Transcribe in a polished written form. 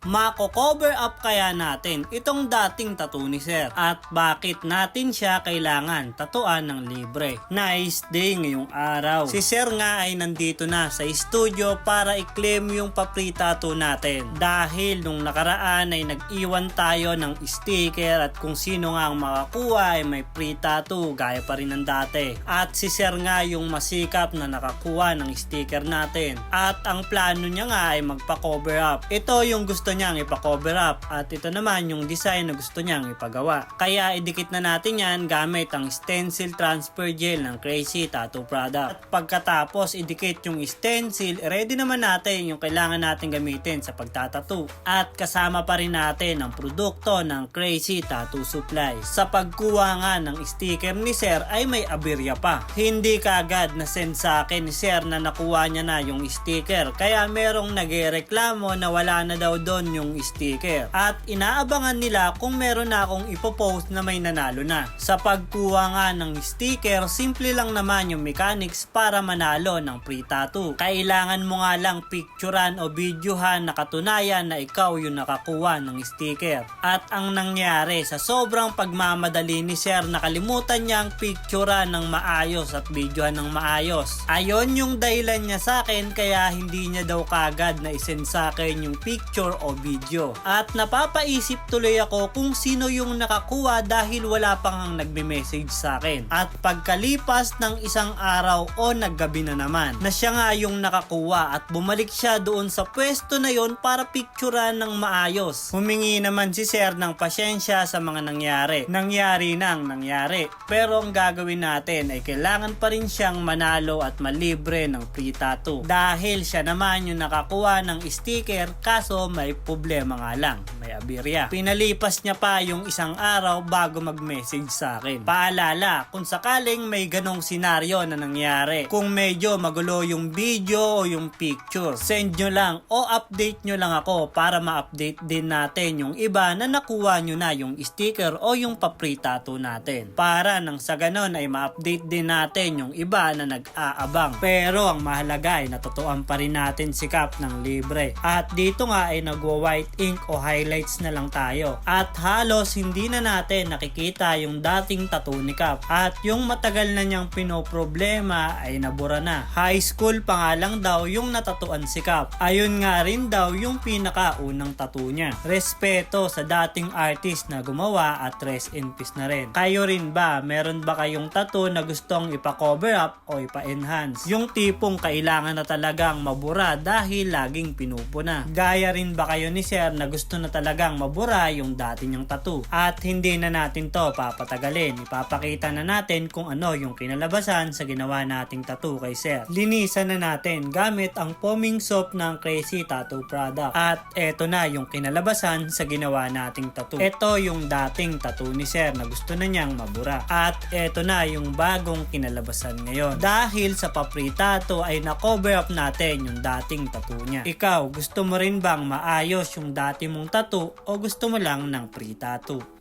Mako-cover up kaya natin itong dating tattoo ni Sir at bakit natin siya kailangan tatuan ng libre? Nice day ngayong araw. Si Sir nga ay nandito na sa studio para i-claim yung pa-free tattoo natin dahil nung nakaraan ay nag-iwan tayo ng sticker at kung sino nga ang makakuha ay may free tattoo gaya pa rin ng dati. At si Sir nga yung masikap na nakakuha ng sticker natin at ang plano niya nga ay magpa-cover up. Ito yung gusto niyang ipa-cover up at ito naman yung design na gusto niyang ipagawa. Kaya idikit na natin yan gamit ang stencil transfer gel ng Crazy Tattoo Product. At pagkatapos idikit yung stencil, ready naman natin yung kailangan natin gamitin sa pagtatattoo. At kasama pa rin natin ang produkto ng Crazy Tattoo Supply. Sa pagkuha nga ng sticker ni Sir ay may aberya pa. Hindi kaagad na send sa akin ni Sir na nakuha niya na yung sticker. Kaya merong nagreklamo na wala na daw doon yung sticker at inaabangan nila kung meron na akong ipopost na may nanalo na. Sa pagkuha nga ng sticker, simple lang naman yung mechanics para manalo ng free tattoo. Kailangan mo nga lang picturean o videohan na katunayan na ikaw yung nakakuha ng sticker. At ang nangyari, sa sobrang pagmamadali ni Sir, nakalimutan niyang picturean ng maayos at videohan ng maayos. Ayon yung dahilan niya sa akin kaya hindi niya daw kagad na isend sa akin yung picture o video. At napapaisip tuloy ako kung sino yung nakakuha dahil wala pang nagme-message sa akin. At pagkalipas ng isang araw o naggabi na naman na siya nga yung nakakuha at bumalik siya doon sa pwesto na yon para picturean ng maayos. Humingi naman si Sir ng pasyensya sa mga nangyari. Nangyari nang nangyari. Pero ang gagawin natin ay kailangan pa rin siyang manalo at malibre ng free tattoo. Dahil siya naman yung nakakuha ng sticker kaso may problema nga lang, may aberya. Pinalipas niya pa yung isang araw bago mag-message sa akin. Paalala, kung sakaling may ganong senaryo na nangyari, kung medyo magulo yung video o yung picture, send nyo lang o update nyo lang ako para ma-update din natin yung iba na nakuha nyo na yung sticker o yung pa-free tattoo natin. Para nang sa ganon ay ma-update din natin yung iba na nag-aabang. Pero ang mahalaga ay natutuan pa rin natin si Cap ng libre. At dito nga ay nagwa-white ink o highlights na lang tayo. At halos hindi na natin nakikita yung dating tattoo ni Cap. At yung matagal na niyang pinoproblema ay nabura na. High school pa nga lang daw yung natatuan si Cap. Ayun nga rin daw yung pinakaunang tattoo niya. Respeto sa dating artist na gumawa at rest in peace na rin. Kayo rin ba? Meron ba kayong tattoo na gustong ipa-cover up o ipa-enhance? Yung tipong kailangan na talagang mabura dahil laging pinupuna. Gaya rin ba kayo ni Sir na gusto na talagang mabura yung dati niyang tattoo? At hindi na natin to papatagalin. Ipapakita na natin kung ano yung kinalabasan sa ginawa nating tattoo kay Sir. Linisan na natin gamit ang foaming soap ng Crazy Tattoo Product. At eto na yung kinalabasan sa ginawa nating tattoo. Ito yung dating tattoo ni Sir na gusto na niyang mabura. At eto na yung bagong kinalabasan ngayon. Dahil sa pa-free tattoo ay na-cover up natin yung dating tattoo niya. Ikaw, gusto mo rin bang maayos yung dati mong tattoo o gusto mo lang ng free tattoo?